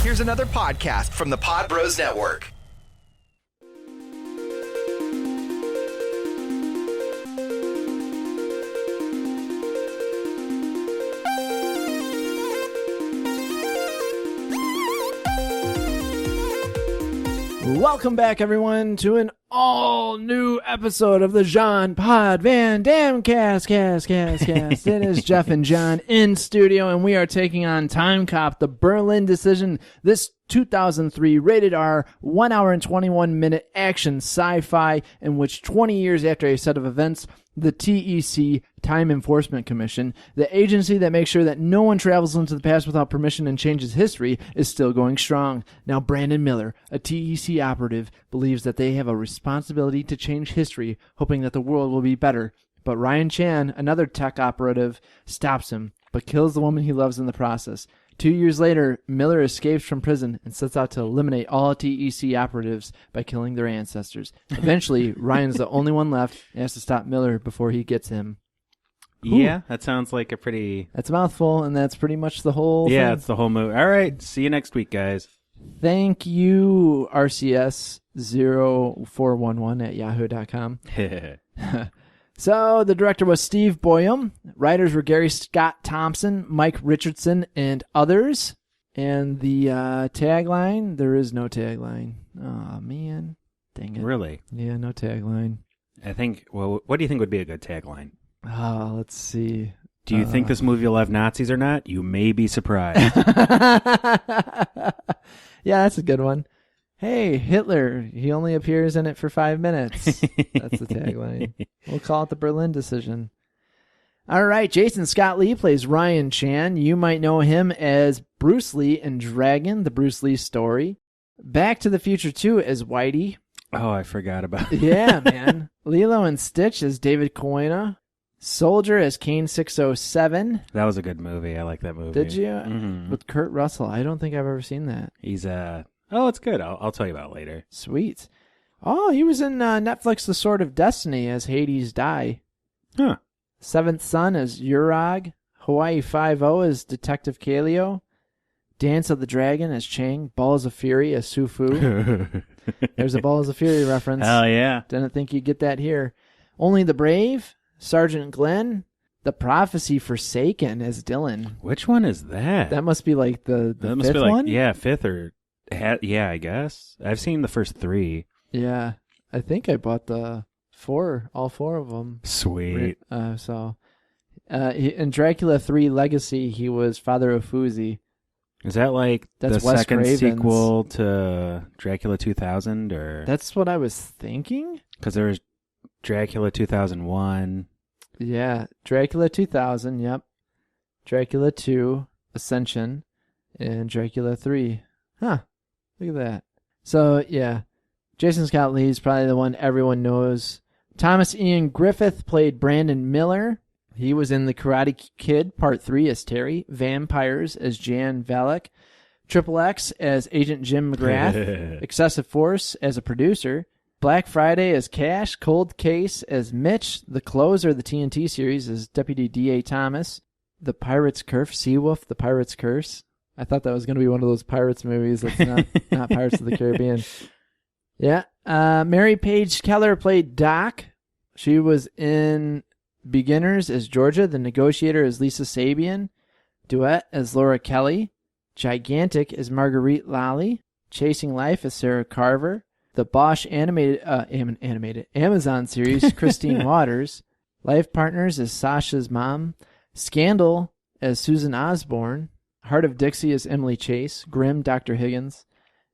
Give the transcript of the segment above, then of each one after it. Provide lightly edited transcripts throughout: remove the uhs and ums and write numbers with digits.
Here's another podcast from the Pod Bros Network. Welcome back, everyone, to an all-new episode of the Jean Pod Van Dam cast. It is Jeff and John in studio, and we are taking on Timecop, the Berlin decision. This 2003 rated R, 1 hour and 21 minute action sci-fi in which 20 years after a set of events, the TEC, Time Enforcement Commission, the agency that makes sure that no one travels into the past without permission and changes history, is still going strong. Now Brandon Miller, a TEC operative, believes that they have a responsibility to change history, hoping that the world will be better. But Ryan Chan, another tech operative, stops him, but kills the woman he loves in the process. 2 years later, Miller escapes from prison and sets out to eliminate all TEC operatives by killing their ancestors. Eventually, Ryan's the only one left and has to stop Miller before he gets him. Ooh. Yeah, that sounds like a pretty... That's a mouthful, and that's pretty much the whole thing. Yeah, it's the whole movie. All right, see you next week, guys. Thank you, RCS0411 at yahoo.com. So, the director was Steve Boyum. Writers were Gary Scott Thompson, Mike Richardson, and others. And the tagline, there is no tagline. Oh, man. Dang it. Really? Yeah, no tagline. I think, well, what do you think would be a good tagline? Oh, let's see. Do you think this movie will have Nazis or not? You may be surprised. Yeah, that's a good one. Hey, Hitler, he only appears in it for 5 minutes. That's the tagline. We'll call it the Berlin decision. All right, Jason Scott Lee plays Ryan Chan. You might know him as Bruce Lee in Dragon, the Bruce Lee story. Back to the Future 2 as Whitey. Oh, I forgot about it. Yeah, man. Lilo and Stitch as David Coyna. Soldier as Kane 607. That was a good movie. I like that movie. Did you? Mm-hmm. With Kurt Russell. I don't think I've ever seen that. He's oh, it's good. I'll tell you about it later. Sweet. Oh, he was in Netflix The Sword of Destiny as Hades Die. Huh. Seventh Son as Urag. Hawaii Five-0 as Detective Kaleo. Dance of the Dragon as Chang. Balls of Fury as Sufu. There's a Balls of Fury reference. Hell yeah. Didn't think you'd get that here. Only the Brave. Sergeant Glenn. The Prophecy Forsaken as Dylan. Which one is that? That must be like the that must fifth be like, one? Yeah, fifth or... Yeah, I guess. I've seen the first 3. Yeah. I think I bought all 4 of them. Sweet. In Dracula 3 Legacy, he was Father Ofuzi. Is that like That's the Wes second Craven's sequel to Dracula 2000? Or That's what I was thinking. because there was Dracula 2001. Yeah. Dracula 2000, yep. Dracula 2, Ascension, and Dracula 3. Huh. Look at that. So, yeah. Jason Scott Lee is probably the one everyone knows. Thomas Ian Griffith played Brandon Miller. He was in The Karate Kid Part 3 as Terry. Vampires as Jan Valek. Triple X as Agent Jim McGrath. Excessive Force as a producer. Black Friday as Cash. Cold Case as Mitch. The Closer, the TNT series, as Deputy D.A. Thomas. The Pirate's Curse. Seawolf, The Pirate's Curse. I thought that was going to be one of those Pirates movies that's not Pirates of the Caribbean. Yeah. Mary Page Keller played Doc. She was in Beginners as Georgia. The Negotiator as Lisa Sabian. Duet as Laura Kelly. Gigantic as Marguerite Lally. Chasing Life as Sarah Carver. The Bosch animated Amazon series, Christine Waters. Life Partners as Sasha's mom. Scandal as Susan Osborne. Heart of Dixie as Emily Chase. Grimm, Dr. Higgins.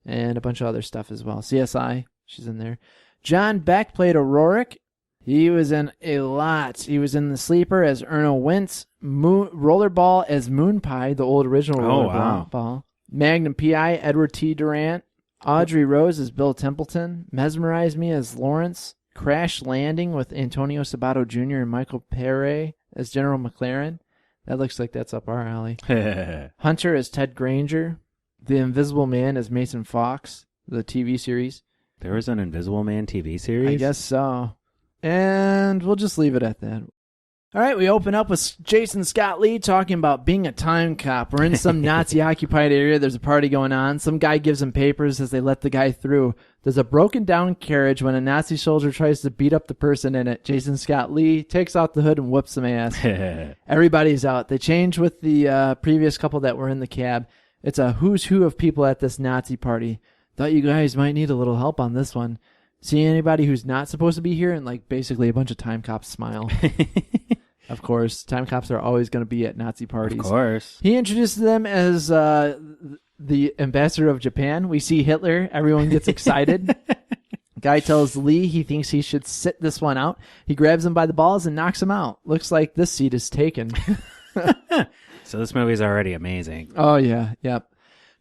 And a bunch of other stuff as well. CSI, she's in there. John Beck played O'Rourke. He was in a lot. He was in The Sleeper as Erno Wentz. Rollerball as Moon Pie, the old original Rollerball. Magnum P.I., Edward T. Durant. Audrey Rose as Bill Templeton. Mesmerize Me as Lawrence. Crash Landing with Antonio Sabato Jr. and Michael Pere as General McLaren. That looks like that's up our alley. Hunter as Ted Granger. The Invisible Man as Mason Fox, the TV series. There was an Invisible Man TV series? I guess so. And we'll just leave it at that. All right, we open up with Jason Scott Lee talking about being a time cop. We're in some Nazi-occupied area. There's a party going on. Some guy gives him papers as they let the guy through. There's a broken down carriage when a Nazi soldier tries to beat up the person in it. Jason Scott Lee takes out the hood and whoops some ass. Everybody's out. They change with the previous couple that were in the cab. It's a who's who of people at this Nazi party. Thought you guys might need a little help on this one. See anybody who's not supposed to be here? And like basically a bunch of time cops smile. Of course, time cops are always going to be at Nazi parties. Of course. He introduces them as the ambassador of Japan. We see Hitler. Everyone gets excited. Guy tells Lee he thinks he should sit this one out. He grabs him by the balls and knocks him out. Looks like this seat is taken. So this movie's already amazing. Oh, yeah. Yep.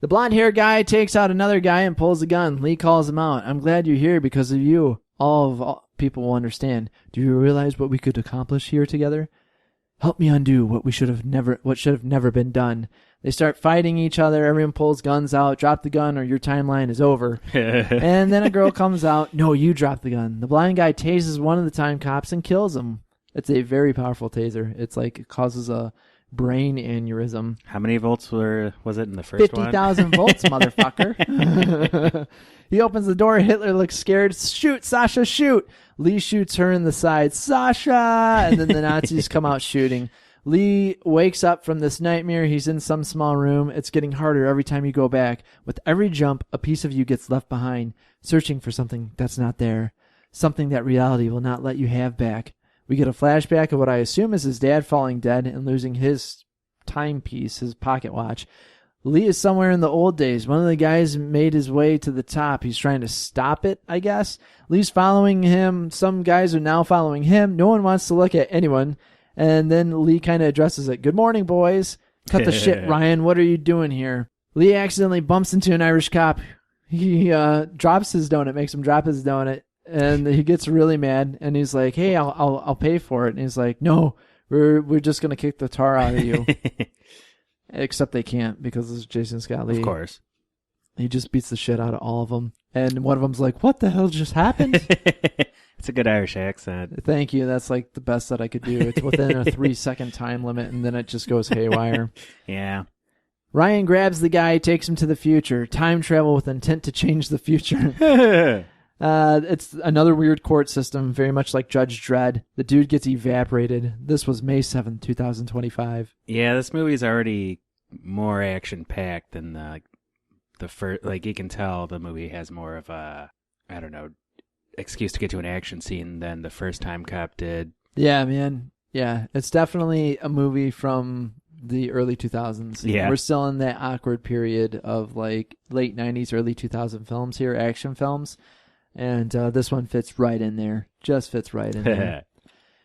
The blonde-haired guy takes out another guy and pulls a gun. Lee calls him out. I'm glad you're here because of you. All people will understand. Do you realize what we could accomplish here together? Help me undo what should have never been done. They start fighting each other. Everyone pulls guns out. Drop the gun or your timeline is over. And then a girl comes out. No, you drop the gun. The blind guy tases one of the time cops and kills him. It's a very powerful taser. It's like it causes a brain aneurysm. How many volts was it in the first 50,000 volts, motherfucker. He opens the door. Hitler looks scared. Shoot, Sasha, shoot. Lee shoots her in the side. Sasha! And then the Nazis come out shooting. Lee wakes up from this nightmare. He's in some small room. It's getting harder every time you go back. With every jump, a piece of you gets left behind, searching for something that's not there. Something that reality will not let you have back. We get a flashback of what I assume is his dad falling dead and losing his timepiece, his pocket watch. Lee is somewhere in the old days. One of the guys made his way to the top. He's trying to stop it, I guess. Lee's following him. Some guys are now following him. No one wants to look at anyone. And then Lee kind of addresses it. Good morning, boys. Cut the shit, Ryan. What are you doing here? Lee accidentally bumps into an Irish cop. He drops his donut, makes him drop his donut. And he gets really mad. And he's like, hey, I'll pay for it. And he's like, no, we're just going to kick the tar out of you. Except they can't because it's Jason Scott Lee. Of course. He just beats the shit out of all of them. And one of them's like, what the hell just happened? It's a good Irish accent. Thank you. That's like the best that I could do. It's within a 3-second time limit, and then it just goes haywire. Yeah. Ryan grabs the guy, takes him to the future. Time travel with intent to change the future. It's another weird court system, very much like Judge Dredd. The dude gets evaporated. This was May 7th, 2025. Yeah, this movie's already more action-packed than the first. Like, you can tell the movie has more of a, I don't know, excuse to get to an action scene than the first Time Cop did. Yeah, man. Yeah, it's definitely a movie from the early 2000s. Yeah. We're still in that awkward period of like late 90s, early 2000 films here, action films. And this one fits right in there. Just fits right in there.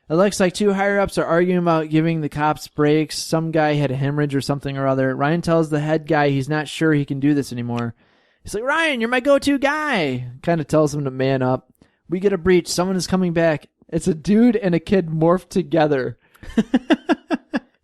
It looks like two higher-ups are arguing about giving the cops breaks. Some guy had a hemorrhage or something or other. Ryan tells the head guy he's not sure he can do this anymore. He's like, Ryan, you're my go-to guy. Kind of tells him to man up. We get a breach. Someone is coming back. It's a dude and a kid morphed together.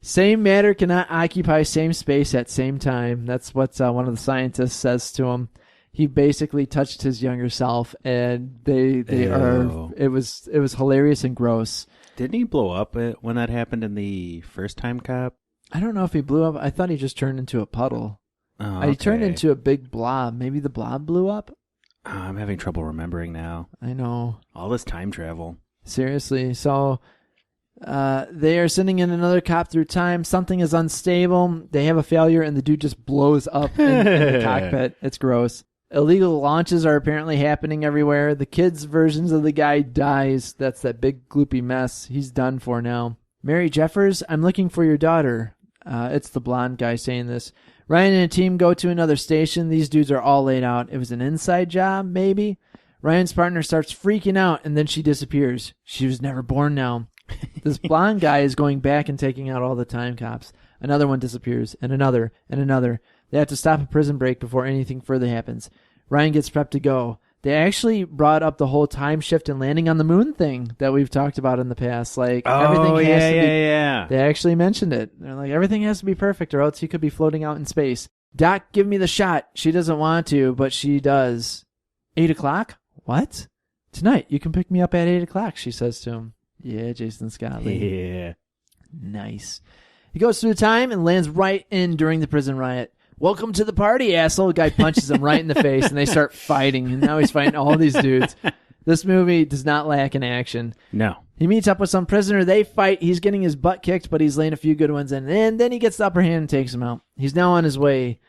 Same matter cannot occupy same space at same time. That's what one of the scientists says to him. He basically touched his younger self, and they are. It was hilarious and gross. Didn't he blow up when that happened in the first Time Cop? I don't know if he blew up. I thought he just turned into a puddle. Oh, okay. He turned into a big blob. Maybe the blob blew up? Oh, I'm having trouble remembering now. I know. All this time travel. Seriously. So they are sending in another cop through time. Something is unstable. They have a failure, and the dude just blows up in the cockpit. It's gross. Illegal launches are apparently happening everywhere. The kids' versions of the guy dies. That's that big gloopy mess. He's done for now. Mary Jeffers, I'm looking for your daughter. It's the blonde guy saying this. Ryan and a team go to another station. These dudes are all laid out. It was an inside job, maybe? Ryan's partner starts freaking out, and then she disappears. She was never born now. This blonde guy is going back and taking out all the time cops. Another one disappears, and another, and another. They have to stop a prison break before anything further happens. Ryan gets prepped to go. They actually brought up the whole time shift and landing on the moon thing that we've talked about in the past. Like, everything has to be. Yeah. They actually mentioned it. They're like, everything has to be perfect or else he could be floating out in space. Doc, give me the shot. She doesn't want to, but she does. 8 o'clock? What? Tonight, you can pick me up at 8 o'clock, she says to him. Yeah, Jason Scott Lee. Yeah. Nice. He goes through time and lands right in during the prison riot. Welcome to the party, asshole. Guy punches him right in the face, and they start fighting. And now he's fighting all these dudes. This movie does not lack in action. No. He meets up with some prisoner. They fight. He's getting his butt kicked, but he's laying a few good ones in. And then he gets the upper hand and takes him out. He's now on his way.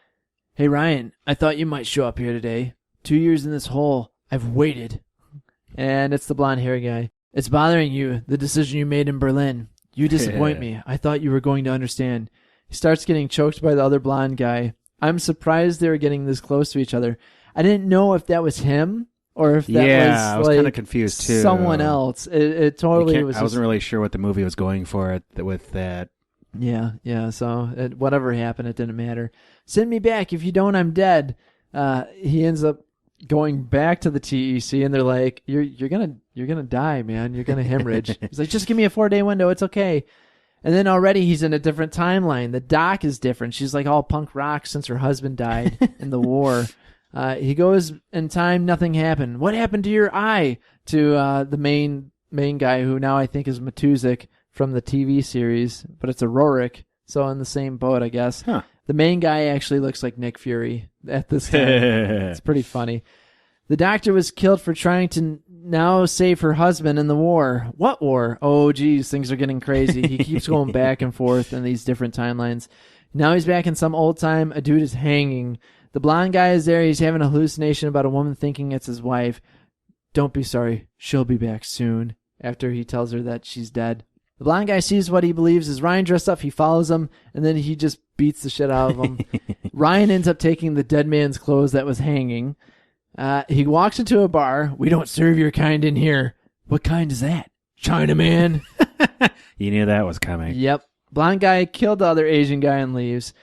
Hey, Ryan, I thought you might show up here today. 2 years in this hole. I've waited. And it's the blonde-haired guy. It's bothering you, the decision you made in Berlin. You disappoint me. I thought you were going to understand. He starts getting choked by the other blonde guy. I'm surprised they were getting this close to each other. I didn't know if that was him or if that I was kind of confused too. Someone else. It totally was. I wasn't really sure what the movie was going for with that. Yeah. So whatever happened, it didn't matter. Send me back. If you don't, I'm dead. He ends up going back to the TEC, and they're like, "You're gonna die, man. You're gonna hemorrhage." He's like, "Just give me a 4-day window. It's okay." And then already he's in a different timeline. The doc is different. She's like all punk rock since her husband died in the war. He goes in time. Nothing happened. What happened to your eye? To the main guy, who now I think is Matuzik from the TV series, but it's a Rorik. So in the same boat, I guess. Huh. The main guy actually looks like Nick Fury at this time. It's pretty funny. The doctor was killed for trying to now save her husband in the war. What war? Oh, geez, things are getting crazy. He keeps going back and forth in these different timelines. Now he's back in some old time. A dude is hanging. The blonde guy is there. He's having a hallucination about a woman thinking it's his wife. Don't be sorry. She'll be back soon. After he tells her that she's dead. The blonde guy sees what he believes is Ryan dressed up. He follows him, and then he just beats the shit out of him. Ryan ends up taking the dead man's clothes that was hanging. He walks into a bar. We don't serve your kind in here. What kind is that? Chinaman. You knew that was coming. Yep. Blonde guy killed the other Asian guy and leaves.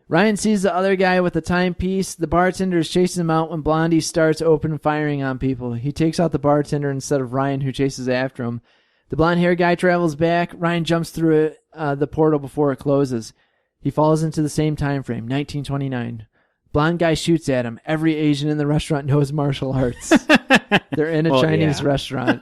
Ryan sees the other guy with the timepiece. The bartender is chasing him out when Blondie starts open firing on people. He takes out the bartender instead of Ryan, who chases after him. The blonde-haired guy travels back. Ryan jumps through the portal before it closes. He falls into the same time frame, 1929. Blonde guy shoots at him. Every Asian in the restaurant knows martial arts. They're in a Chinese restaurant.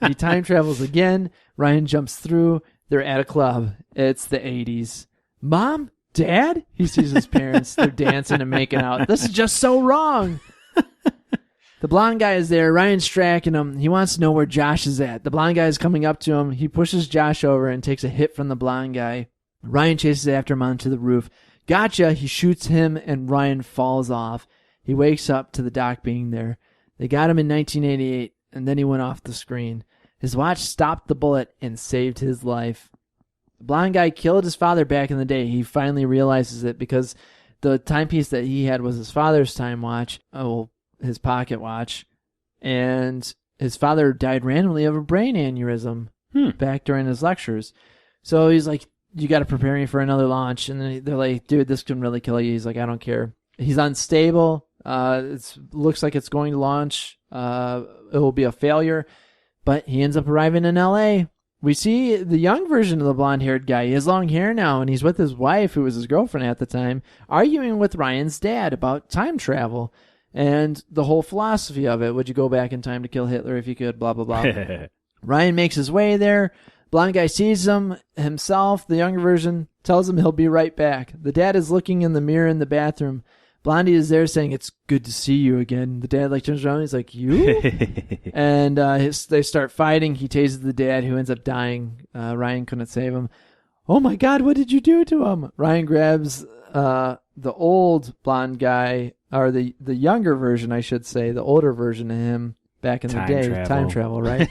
He time travels again. Ryan jumps through. They're at a club. It's the 80s. Mom? Dad? He sees his parents. They're dancing and making out. This is just so wrong. The blonde guy is there. Ryan's tracking him. He wants to know where Josh is at. The blonde guy is coming up to him. He pushes Josh over and takes a hit from the blonde guy. Ryan chases after him onto the roof. Gotcha. He shoots him and Ryan falls off. He wakes up to the doc being there. They got him in 1988 and then he went off the screen. His watch stopped the bullet and saved his life. The blonde guy killed his father back in the day. He finally realizes it because the timepiece that he had was his father's time watch. His pocket watch. And his father died randomly of a brain aneurysm back during his lectures. So he's like, you got to prepare me for another launch. And then they're like, dude, this can really kill you. He's like, I don't care. He's unstable. It looks like it's going to launch. It will be a failure. But he ends up arriving in L.A. We see the young version of the blonde-haired guy. He has long hair now, and he's with his wife, who was his girlfriend at the time, arguing with Ryan's dad about time travel and the whole philosophy of it. Would you go back in time to kill Hitler if you could? Blah, blah, blah. Ryan makes his way there. Blonde guy sees him himself. The younger version tells him he'll be right back. The dad is looking in the mirror in the bathroom. Blondie is there saying, it's good to see you again. The dad turns around and he's like, you? And they start fighting. He tases the dad, who ends up dying. Ryan couldn't save him. Oh my God, what did you do to him? Ryan grabs the old blonde guy, or the younger version, I should say, the older version of him back in the day. Time travel, right?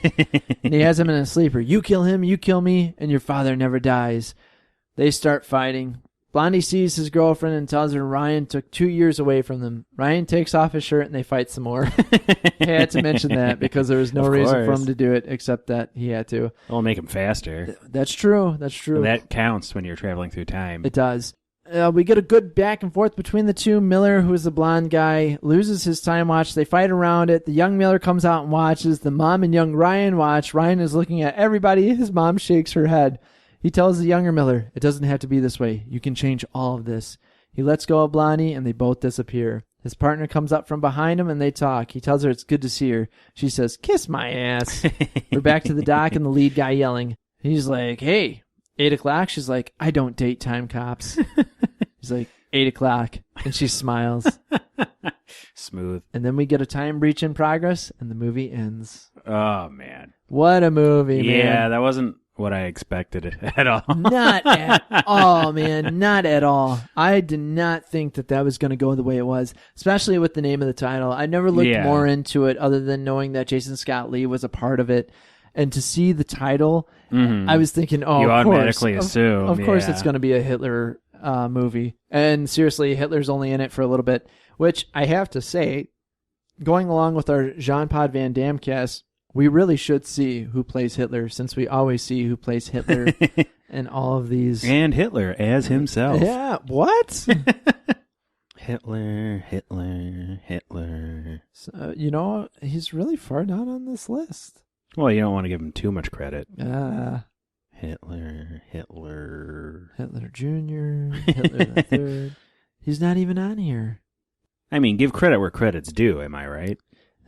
And he has him in a sleeper. You kill him, you kill me, and your father never dies. They start fighting. Blondie sees his girlfriend and tells her Ryan took 2 years away from them. Ryan takes off his shirt and they fight some more. I had to mention that because there was no reason for him to do it except that he had to. It'll make him faster. That's true. That's true. And that counts when you're traveling through time. It does. We get a good back and forth between the two. Miller, who is the blonde guy, loses his time watch. They fight around it. The young Miller comes out and watches. The mom and young Ryan watch. Ryan is looking at everybody. His mom shakes her head. He tells the younger Miller, it doesn't have to be this way. You can change all of this. He lets go of Blondie, and they both disappear. His partner comes up from behind him, and they talk. He tells her it's good to see her. She says, kiss my ass. We're back to the dock and the lead guy yelling. He's like, hey, 8 o'clock. She's like, I don't date time cops. He's like, 8 o'clock. And she smiles. Smooth. And then we get a time breach in progress, and the movie ends. Oh, man. What a movie, man. Yeah, that wasn't what I expected at all. Not at all, man. Not at all. I did not think that was going to go the way it was, especially with the name of the title. I never looked more into it other than knowing that Jason Scott Lee was a part of it. And to see the title, I was thinking, oh, you of automatically course. assume. Of course it's going to be a Hitler movie. And seriously, Hitler's only in it for a little bit, which I have to say, going along with our Jean-Pod Van Damme cast, we really should see who plays Hitler, since we always see who plays Hitler in all of these. And Hitler as himself. Yeah, what? Hitler. So, he's really far down on this list. Well, you don't want to give him too much credit. Hitler Jr., Hitler the Third. He's not even on here. I mean, give credit where credit's due, am I right?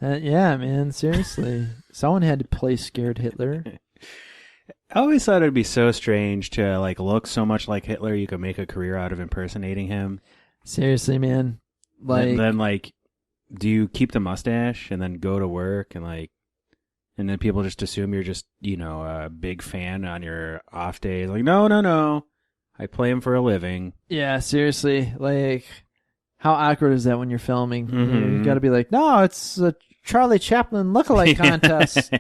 Yeah, man, seriously. Someone had to play scared Hitler. I always thought it'd be so strange to look so much like Hitler you could make a career out of impersonating him. Seriously, man. And then do you keep the mustache and then go to work and then people just assume you're just, a big fan on your off days. No. I play him for a living. Yeah, seriously. How awkward is that when you're filming? Mm-hmm. You got to be like, no, it's a Charlie Chaplin lookalike contest.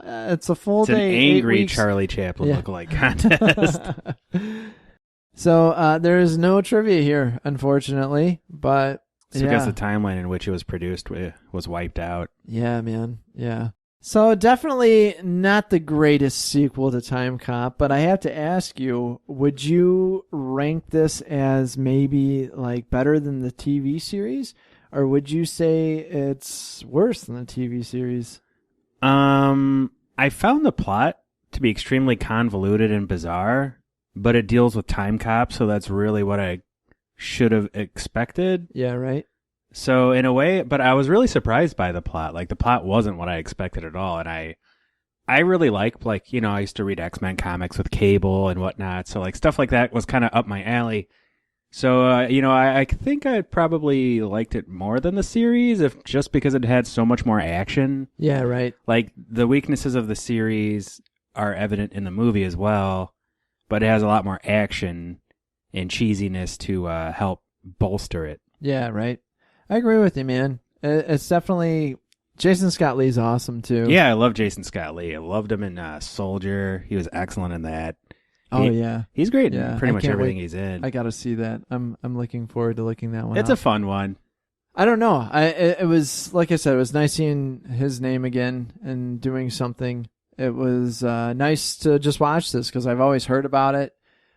It's a full day. It's an angry 8 weeks. Charlie Chaplin lookalike contest. So there is no trivia here, unfortunately. But it's because the timeline in which it was produced was wiped out. Yeah, man. Yeah. So definitely not the greatest sequel to Time Cop, but I have to ask you, would you rank this as maybe better than the TV series, or would you say it's worse than the TV series? I found the plot to be extremely convoluted and bizarre, but it deals with Time Cop, so that's really what I should have expected. Yeah, right. So in a way, but I was really surprised by the plot. The plot wasn't what I expected at all. And I really I used to read X-Men comics with Cable and whatnot. So stuff like that was kind of up my alley. So, I think I probably liked it more than the series just because it had so much more action. Yeah, right. The weaknesses of the series are evident in the movie as well, but it has a lot more action and cheesiness to help bolster it. Yeah, right. I agree with you, man. It's definitely... Jason Scott Lee's awesome, too. Yeah, I love Jason Scott Lee. I loved him in Soldier. He was excellent in that. Yeah. He's great in pretty much everything he's in. I got to see that. I'm looking forward to looking that one It's up. a fun one. I don't know. It was, like I said, it was nice seeing his name again and doing something. It was nice to just watch this because I've always heard about it.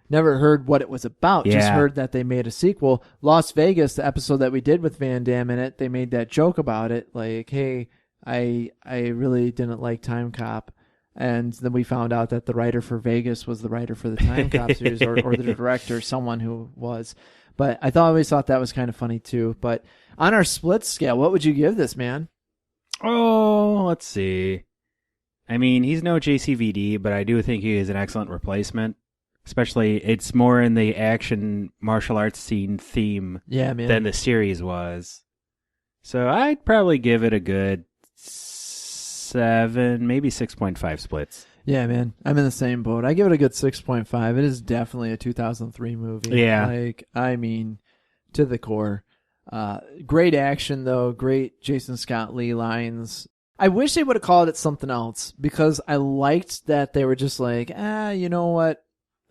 Never heard what it was about. Yeah. Just heard that they made a sequel. Las Vegas, the episode that we did with Van Damme in it, they made that joke about it. Hey, I really didn't like Time Cop. And then we found out that the writer for Vegas was the writer for the Time Cop series or the director, someone who was. But I always thought that was kind of funny too. But on our split scale, what would you give this, man? Oh, let's see. I mean, he's no JCVD, but I do think he is an excellent replacement. Especially, it's more in the action martial arts scene theme than the series was. So I'd probably give it a good 7, maybe 6.5 splits. Yeah, man. I'm in the same boat. I give it a good 6.5. It is definitely a 2003 movie. Yeah. To the core. Great action, though. Great Jason Scott Lee lines. I wish they would have called it something else because I liked that they were just you know what?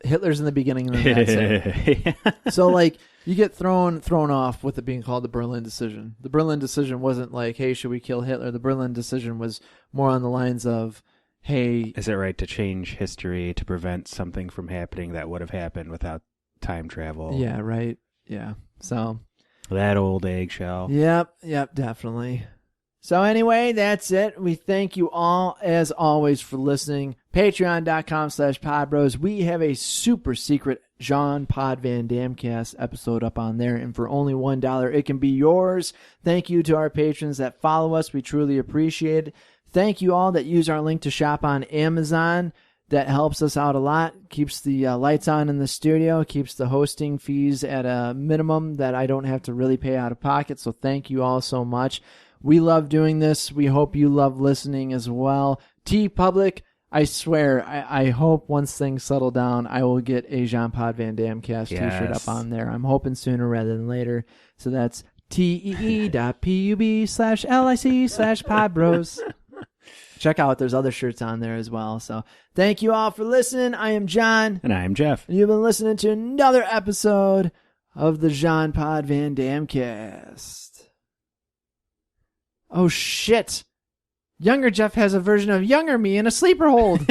Hitler's in the beginning and then that's it. So you get thrown off with it being called the Berlin Decision. The Berlin Decision wasn't hey, should we kill Hitler? The Berlin Decision was more on the lines of, hey, is it right to change history to prevent something from happening that would have happened without time travel? Yeah, right. Yeah. So that old eggshell. Yep, definitely. So anyway, that's it. We thank you all, as always, for listening. Patreon.com/podbros. We have a super secret Jean-Pod Van Damme cast episode up on there, and for only $1, it can be yours. Thank you to our patrons that follow us. We truly appreciate it. Thank you all that use our link to shop on Amazon. That helps us out a lot, keeps the lights on in the studio, keeps the hosting fees at a minimum that I don't have to really pay out of pocket. So thank you all so much. We love doing this. We hope you love listening as well. T-Public, I swear, I hope once things settle down, I will get a Jean-Pod Van Damme cast t-shirt up on there. I'm hoping sooner rather than later. So that's tee.pub/lic/podbros. Check out, there's other shirts on there as well. So thank you all for listening. I am John. And I am Jeff. And you've been listening to another episode of the Jean-Pod Van Damme cast. Oh, shit. Younger Jeff has a version of Younger Me in a sleeper hold.